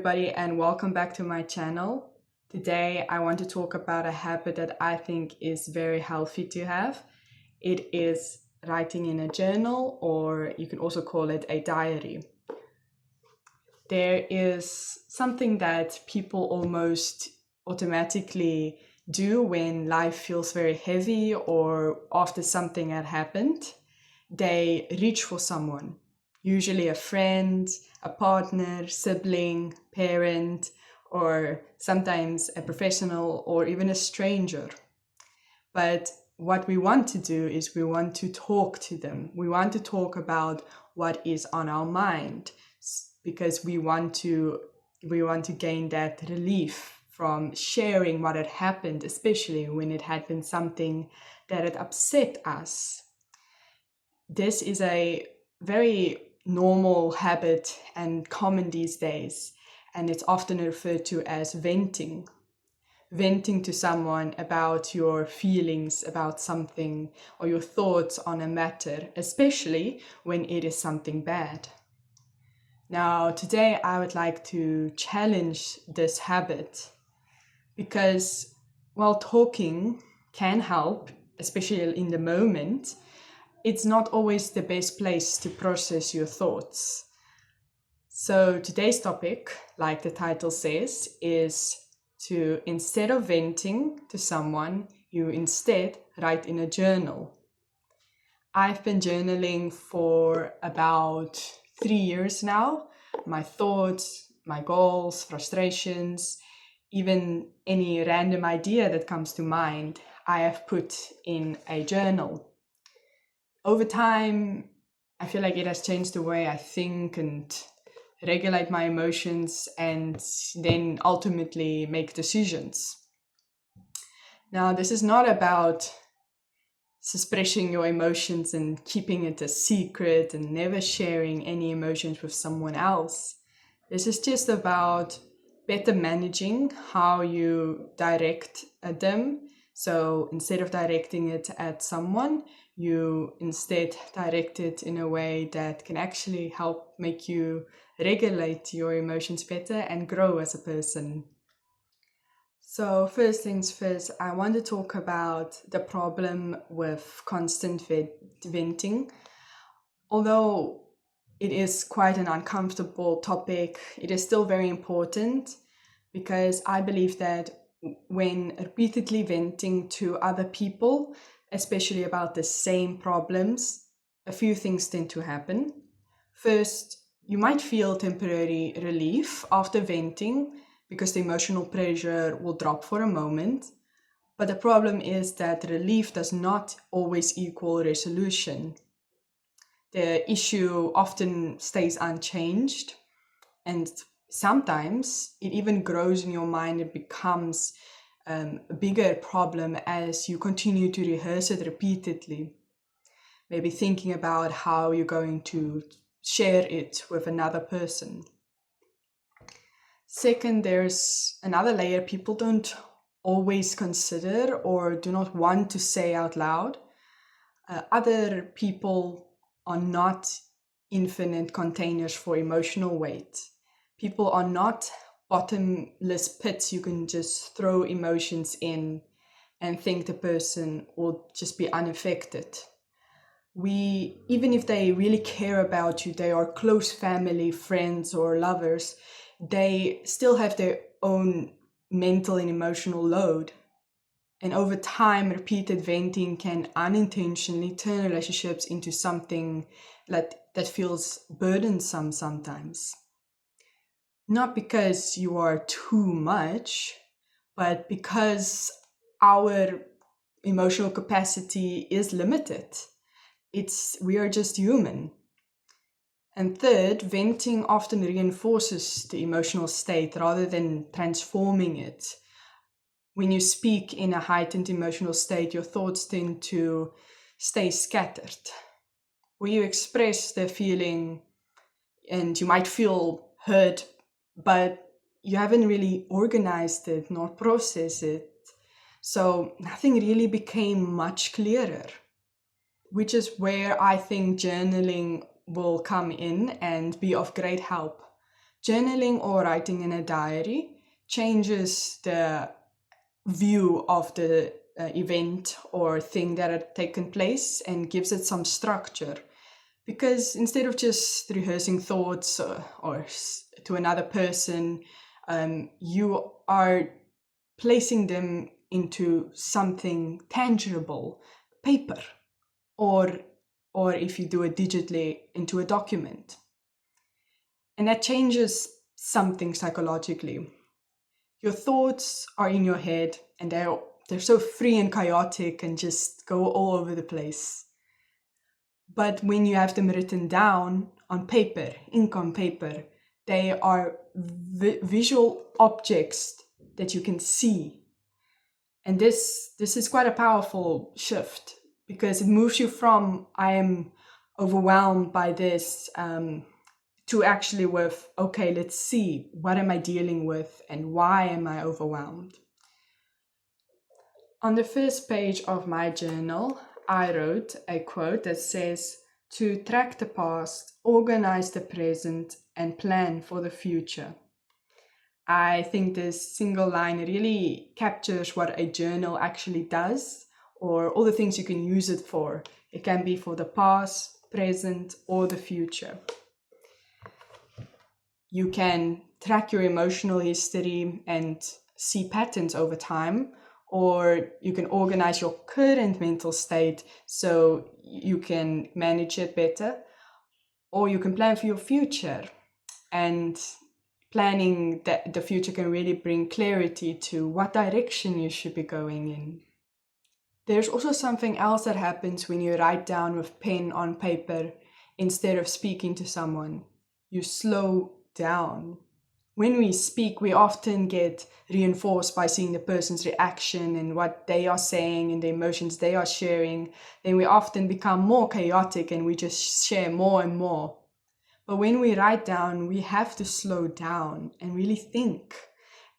everybody, and welcome back to my channel. Today, I want to talk about a habit that I think is very healthy to have. It is writing in a journal, or you can also call it a diary. There is something that people almost automatically do when life feels very heavy or after something had happened. They reach for someone, usually a friend, a partner, sibling, parent, or sometimes a professional or even a stranger. But what we want to do is we want to talk to them. We want to talk about what is on our mind because we want to gain that relief from sharing what had happened, especially when it had been something that had upset us. This is a very normal habit and common these days, and it's often referred to as venting. Venting to someone about your feelings about something or your thoughts on a matter, especially when it is something bad. Now, today I would like to challenge this habit because while talking can help, especially in the moment, it's not always the best place to process your thoughts. So today's topic, like the title says, is to, instead of venting to someone, you instead write in a journal. I've been journaling for about 3 years now. My thoughts, my goals, frustrations, even any random idea that comes to mind, I have put in a journal. Over time, I feel like it has changed the way I think and regulate my emotions and then ultimately make decisions. Now, this is not about suppressing your emotions and keeping it a secret and never sharing any emotions with someone else. This is just about better managing how you direct them. So instead of directing it at someone, you instead direct it in a way that can actually help make you regulate your emotions better and grow as a person. So first things first, I want to talk about the problem with constant venting. Although it is quite an uncomfortable topic, it is still very important because I believe that when repeatedly venting to other people, especially about the same problems, a few things tend to happen. First, you might feel temporary relief after venting because the emotional pressure will drop for a moment. But the problem is that relief does not always equal resolution. The issue often stays unchanged, and sometimes it even grows in your mind and becomes a bigger problem as you continue to rehearse it repeatedly. Maybe thinking about how you're going to share it with another person. Second, there's another layer people don't always consider or do not want to say out loud. Other people are not infinite containers for emotional weight. People are not bottomless pits you can just throw emotions in and think the person will just be unaffected. Even if they really care about you, they are close family, friends, or lovers, they still have their own mental and emotional load. And over time, repeated venting can unintentionally turn relationships into something that feels burdensome sometimes. Not because you are too much, but because our emotional capacity is limited. We are just human. And third, venting often reinforces the emotional state rather than transforming it. When you speak in a heightened emotional state, your thoughts tend to stay scattered. When you express the feeling and you might feel hurt, but you haven't really organized it nor processed it. So nothing really became much clearer, which is where I think journaling will come in and be of great help. Journaling or writing in a diary changes the view of the event or thing that had taken place and gives it some structure. Because instead of just rehearsing thoughts or to another person, you are placing them into something tangible, paper, or if you do it digitally, into a document. And that changes something psychologically. Your thoughts are in your head and they're so free and chaotic and just go all over the place. But when you have them written down on paper, ink on paper, they are visual objects that you can see. And this is quite a powerful shift, because it moves you from I am overwhelmed by this to actually with, okay, let's see, what am I dealing with and why am I overwhelmed? On the first page of my journal, I wrote a quote that says, "To track the past, organize the present, and plan for the future." I think this single line really captures what a journal actually does, or all the things you can use it for. It can be for the past, present, or the future. You can track your emotional history and see patterns over time, or you can organize your current mental state so you can manage it better, or you can plan for your future. And planning the future can really bring clarity to what direction you should be going in. There's also something else that happens when you write down with pen on paper instead of speaking to someone. You slow down. When we speak, we often get reinforced by seeing the person's reaction and what they are saying and the emotions they are sharing. Then we often become more chaotic and we just share more and more. But when we write down, we have to slow down and really think.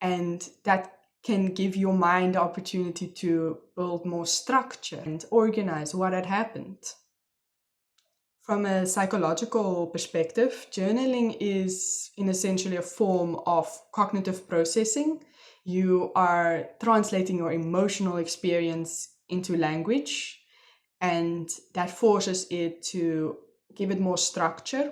And that can give your mind the opportunity to build more structure and organize what had happened. From a psychological perspective, journaling is essentially a form of cognitive processing. You are translating your emotional experience into language, and that forces it to give it more structure.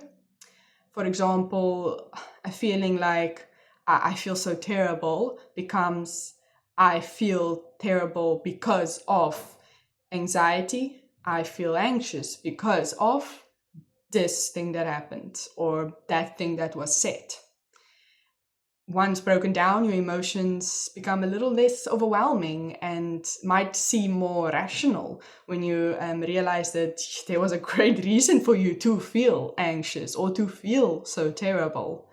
For example, a feeling like I feel so terrible becomes I feel terrible because of anxiety. I feel anxious because of this thing that happened or that thing that was said. Once broken down, your emotions become a little less overwhelming and might seem more rational when you realize that there was a great reason for you to feel anxious or to feel so terrible.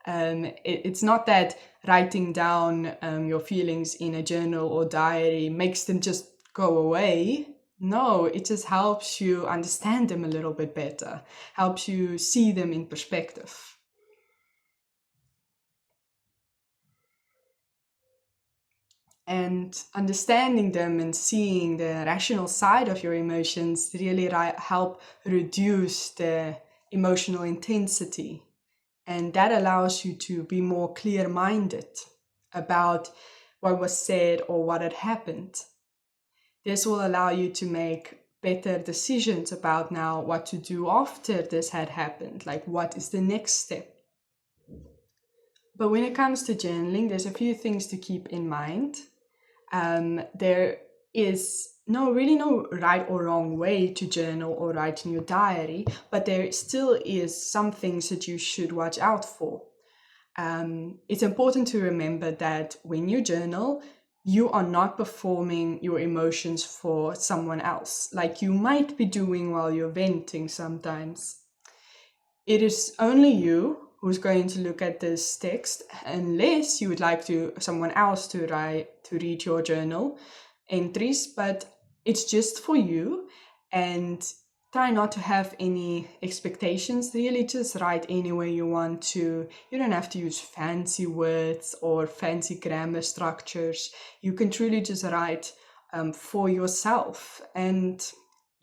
It's not that writing down your feelings in a journal or diary makes them just go away. No, it just helps you understand them a little bit better, helps you see them in perspective. And understanding them and seeing the rational side of your emotions really help reduce the emotional intensity. And that allows you to be more clear-minded about what was said or what had happened. This will allow you to make better decisions about now what to do after this had happened, like what is the next step. But when it comes to journaling, there's a few things to keep in mind. There is no right or wrong way to journal or write in your diary, but there still is some things that you should watch out for. It's important to remember that when you journal, you are not performing your emotions for someone else, like you might be doing while you're venting sometimes. It is only you who's going to look at this text, unless you would like someone else to read your journal entries, but it's just for you. And try not to have any expectations. Really just write any way you want to. You don't have to use fancy words or fancy grammar structures. You can truly just write for yourself. And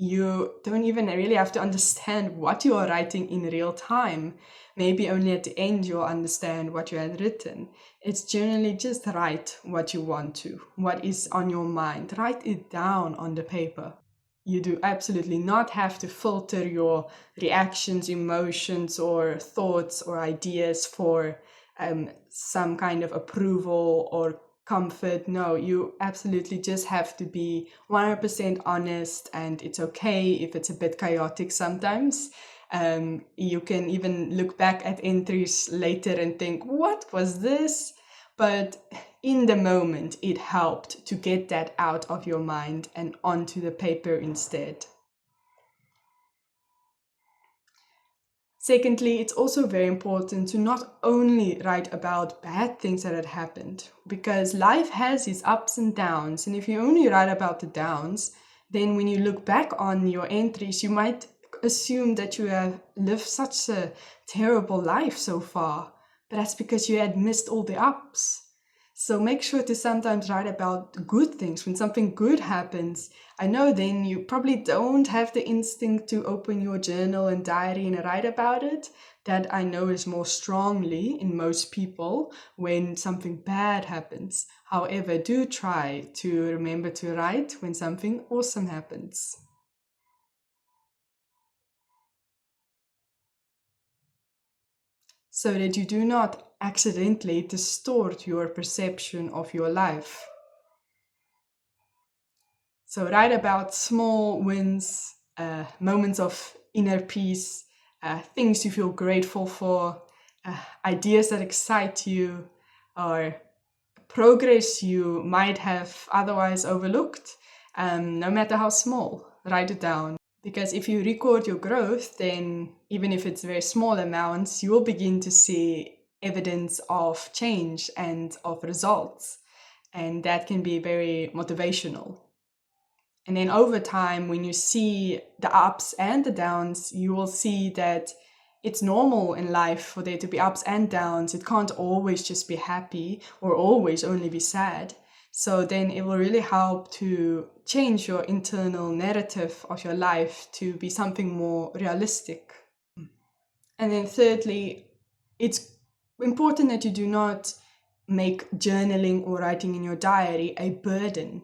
You don't even really have to understand what you are writing in real time. Maybe only at the end you'll understand what you had written. It's generally just write what you want to, what is on your mind. Write it down on the paper. You do absolutely not have to filter your reactions, emotions, or thoughts or ideas for some kind of approval or comfort. No, you absolutely just have to be 100% honest, and it's okay if it's a bit chaotic sometimes. You can even look back at entries later and think, what was this? But in the moment, it helped to get that out of your mind and onto the paper instead. Secondly, it's also very important to not only write about bad things that had happened, because life has its ups and downs. And if you only write about the downs, then when you look back on your entries, you might assume that you have lived such a terrible life so far. But that's because you had missed all the ups. So make sure to sometimes write about good things when something good happens. I know then you probably don't have the instinct to open your journal and diary and write about it. That I know is more strongly in most people when something bad happens. However, do try to remember to write when something awesome happens, so that you do not accidentally distort your perception of your life. So write about small wins, moments of inner peace, things you feel grateful for, ideas that excite you, or progress you might have otherwise overlooked, no matter how small. Write it down. Because if you record your growth, then even if it's very small amounts, you will begin to see evidence of change and of results. And that can be very motivational. And then over time, when you see the ups and the downs, you will see that it's normal in life for there to be ups and downs. It can't always just be happy or always only be sad. So then it will really help to change your internal narrative of your life to be something more realistic. And then thirdly, it's important that you do not make journaling or writing in your diary a burden.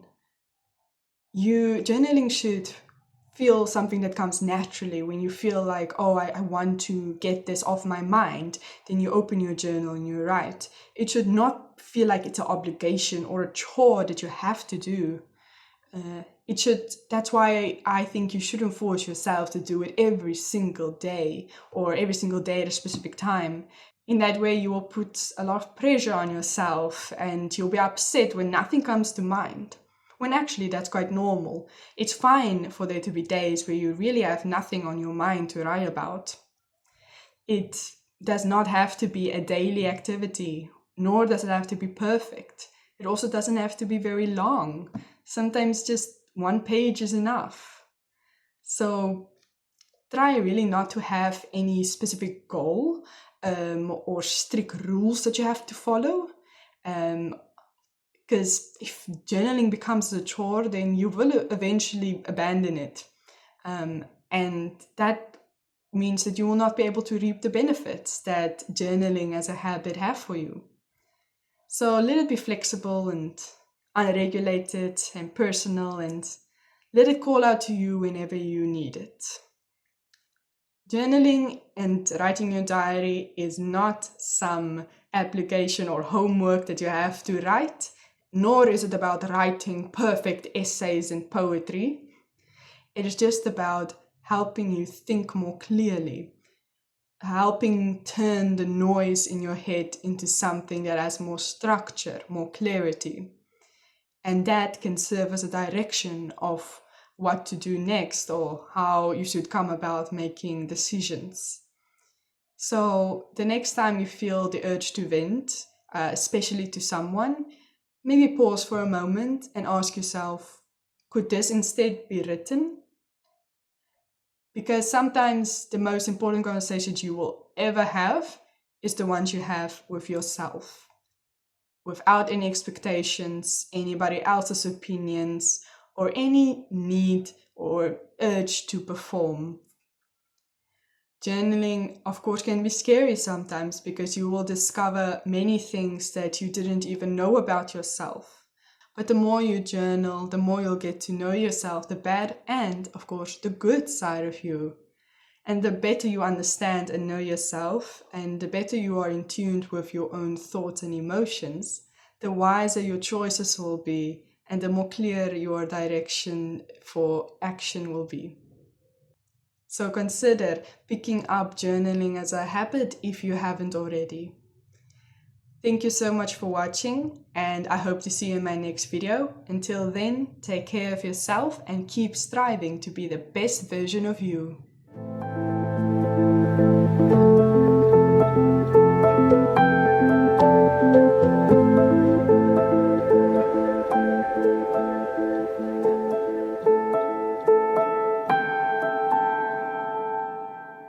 Journaling should feel something that comes naturally. When you feel like, oh, I want to get this off my mind, then you open your journal and you write. It should not feel like it's an obligation or a chore that you have to do. That's why I think you shouldn't force yourself to do it every single day or every single day at a specific time. In that way, you will put a lot of pressure on yourself and you'll be upset when nothing comes to mind. When actually that's quite normal. It's fine for there to be days where you really have nothing on your mind to write about. It does not have to be a daily activity, nor does it have to be perfect. It also doesn't have to be very long. Sometimes just one page is enough. So try really not to have any specific goal or strict rules that you have to follow. Because if journaling becomes a chore, then you will eventually abandon it. And that means that you will not be able to reap the benefits that journaling as a habit have for you. So let it be flexible and unregulated and personal, and let it call out to you whenever you need it. Journaling and writing your diary is not some application or homework that you have to write, nor is it about writing perfect essays and poetry. It is just about helping you think more clearly, helping turn the noise in your head into something that has more structure, more clarity. And that can serve as a direction of what to do next or how you should come about making decisions. So the next time you feel the urge to vent, especially to someone, maybe pause for a moment and ask yourself, could this instead be written? Because sometimes the most important conversations you will ever have is the ones you have with yourself, without any expectations, anybody else's opinions, or any need or urge to perform. Journaling, of course, can be scary sometimes because you will discover many things that you didn't even know about yourself. But the more you journal, the more you'll get to know yourself, the bad and, of course, the good side of you. And the better you understand and know yourself, and the better you are in tune with your own thoughts and emotions, the wiser your choices will be, and the more clear your direction for action will be. So consider picking up journaling as a habit if you haven't already. Thank you so much for watching, and I hope to see you in my next video. Until then, take care of yourself and keep striving to be the best version of you.